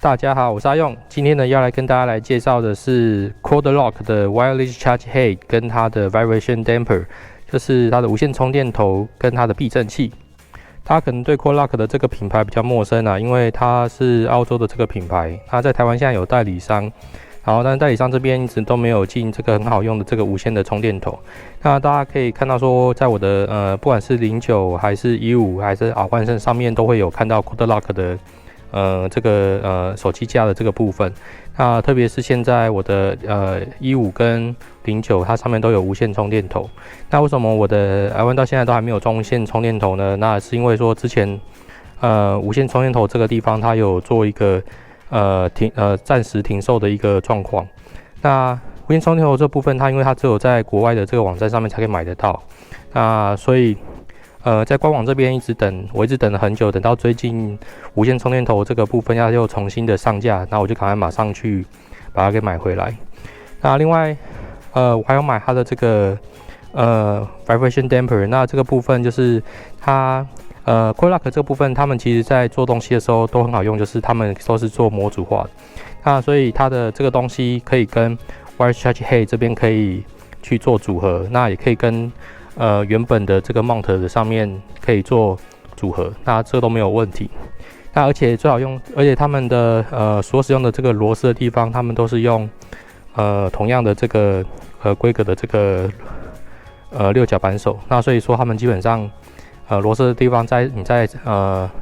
大家好，我是阿用。今天呢，要来跟大家来介绍的是 Quad-Lock 的 Wireless Charge Head 跟它的 Vibration Damper， 就是它的无线充电头跟它的避震器。大家可能对 Quad-Lock 的这个品牌比较陌生啊，因为它是澳洲的这个品牌，它在台湾现在有代理商。然后，但是代理商这边一直都没有进这个很好用的这个无线的充电头。那大家可以看到说，在我的不管是09还是15还是R1上面都会有看到 Quad-Lock 的这个手机架的这个部分。那特别是现在我的15跟09，它上面都有无线充电头。那为什么我的R1到现在都还没有装无线充电头呢？那是因为说之前无线充电头这个地方它有做一个暂时停售的一个状况。那无线充电头这部分，它因为它只有在国外的这个网站上面才可以买得到，那所以在官网这边我一直等了很久，等到最近无线充电头这个部分又重新的上架，那我就赶快马上去把它给买回来。那另外我还要买它的这个Vibration Damper， 那这个部分就是它Quad-Lock 这个部分，他们其实在做东西的时候都很好用，就是他们都是做模组化的。那所以它的这个东西可以跟 Wireless Charge Head 这边可以去做组合，那也可以跟原本的这个 mount 的上面可以做组合，那这都没有问题。那而且最好用，而且他们的所使用的这个螺丝的地方，他们都是用同样的这个规格的这个六角扳手。那所以说他们基本上螺丝的地方你在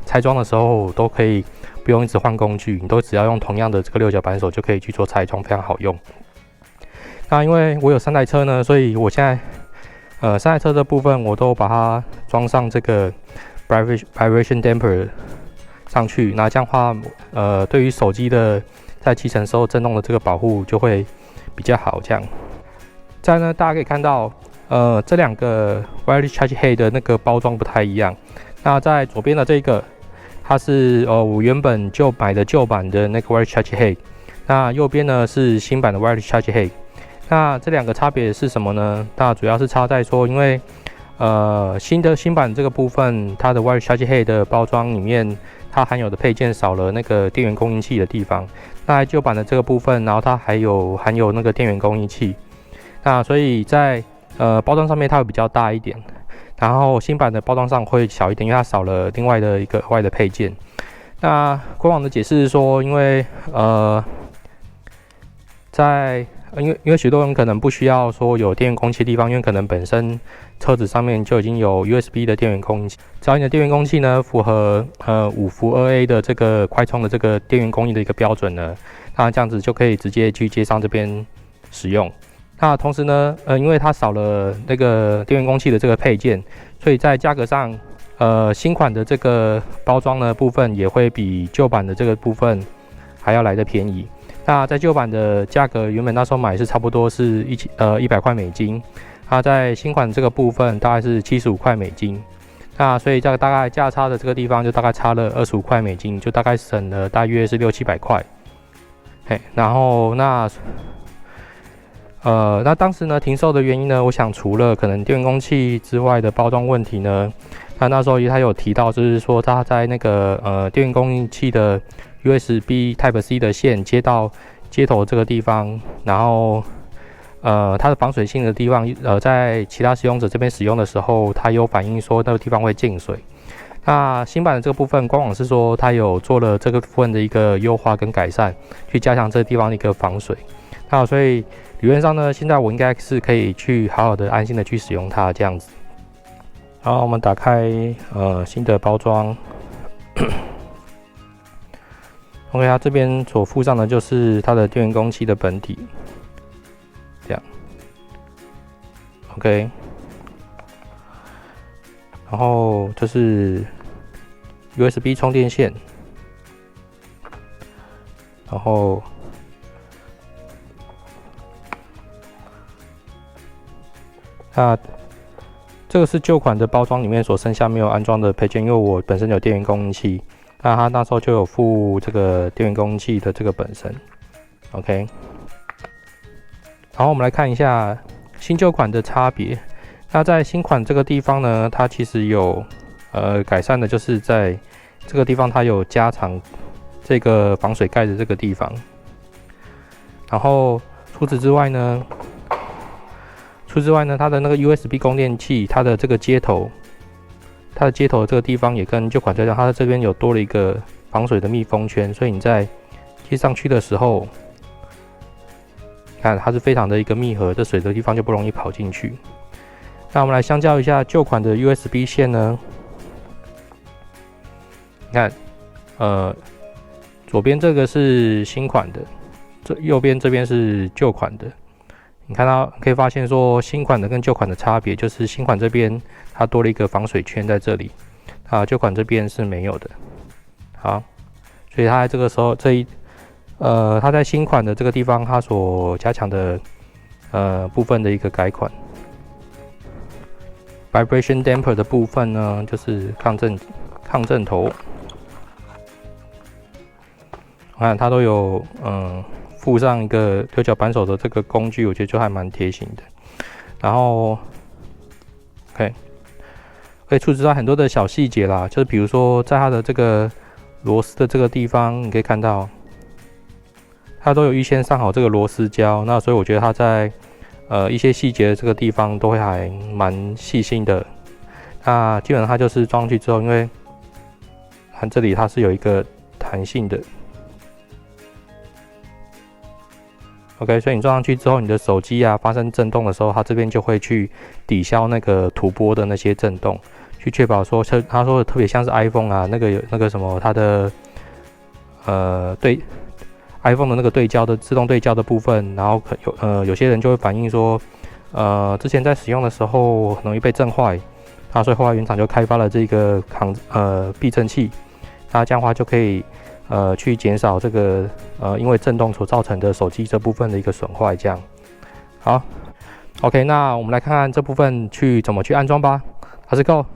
拆装的时候都可以不用一直换工具，你都只要用同样的这个六角扳手就可以去做拆装，非常好用。那因为我有3台车呢，所以我现在3台车的部分我都把它装上这个 Vibration Damper 上去，那这样的话对于手机的在骑乘时候震动的这个保护就会比较好。这样，再来呢，大家可以看到这2个 Wireless Charge Head 的那个包装不太一样。那在左边的这个，它是我原本就买的旧版的那个 Wireless Charge Head， 那右边呢是新版的 Wireless Charge Head。那这2个差别是什么呢？那主要是差在说，因为新版这个部分，它的 Wireless Charge Head 的包装里面，它含有的配件少了那个电源供应器的地方。那旧版的这个部分，然后它含有那个电源供应器。那所以在包装上面它会比较大一点，然后新版的包装上会小一点，因为它少了另外的一个额外的配件。那官网的解释是说，因为因为许多人可能不需要说有电源供应器的地方，因为可能本身车子上面就已经有 USB 的电源供应器，只要你的电源供应器呢符合5伏 2A 的这个快充的这个电源供应的一个标准呢，那这样子就可以直接去接上这边使用。那同时呢，因为它少了那个电源供应器的这个配件，所以在价格上，新款的这个包装的部分也会比旧版的这个部分还要来得便宜。那在旧版的价格，原本那时候买是差不多是100块美金，它在新款这个部分大概是75块美金。那所以这个大概价差的这个地方就大概差了25块美金，就大概省了大约是600-700块。然后那当时呢停售的原因呢，我想除了可能电源供应器之外的包装问题呢，那时候他有提到，就是说他在那个电源供应器的 USB Type-C 的线接到接头这个地方，然后它的防水性的地方，在其他使用者这边使用的时候，它有反映说那个地方会进水。那新版的这个部分，官网是说它有做了这个部分的一个优化跟改善，去加强这个地方的一个防水。那所以理论上呢，现在我应该是可以去好好的安心的去使用它这样子。然后我们打开新的包装，OK， 它这边所附上的就是它的电源供应器的本体，这样 ，OK。然后这是 USB 充电线，然后这个是旧款的包装里面所剩下没有安装的配件，因为我本身有电源供应器，那它那时候就有附这个电源供应器的这个本身 ，OK。然后我们来看一下新旧款的差别。那在新款这个地方呢，它其实有改善的，就是在这个地方它有加长这个防水盖的这个地方。然后除此之外呢，它的那个 USB 供电器，它的这个接头，这个地方也跟旧款车一样，它这边有多了一个防水的密封圈，所以你在接上去的时候，看它是非常的一个密合，这水的地方就不容易跑进去。那我们来相较一下旧款的 USB 线呢，你看，左边这个是新款的。右边这边是旧款的，你看到可以发现说新款的跟旧款的差别，就是新款这边它多了一个防水圈在这里，旧款这边是没有的。好，所以它在这个时候它在新款的这个地方，它所加强的部分的一个改款。Vibration damper 的部分呢，就是抗震头，我看它都有附上一个六角扳手的这个工具，我觉得就还蛮贴心的。然后 ，OK， 可以处理到很多的小细节啦，就是比如说在它的这个螺丝的这个地方，你可以看到它都有预先上好这个螺丝胶，那所以我觉得它在一些细节的这个地方都会还蛮细心的。那基本上它就是装上去之后，因为看这里它是有一个弹性的。OK， 所以你装上去之后，你的手机发生震动的时候，它这边就会去抵消那个图波的那些震动，去确保说，他说的特别像是 iPhone 那个什么，它的对 iPhone 的那个对焦的自动对焦的部分，然后有些人就会反映说，之前在使用的时候很容易被震坏，所以后来原厂就开发了这个避震器，那这样的话就可以。去减少这个因为震动所造成的手机这部分的一个损坏，这样。好 ，OK， 那我们来看看这部分怎么去安装吧。Let's go。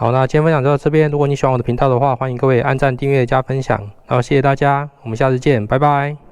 好，那今天分享就到这边。如果你喜欢我的频道的话，欢迎各位按赞、订阅、加分享。然后谢谢大家，我们下次见，拜拜。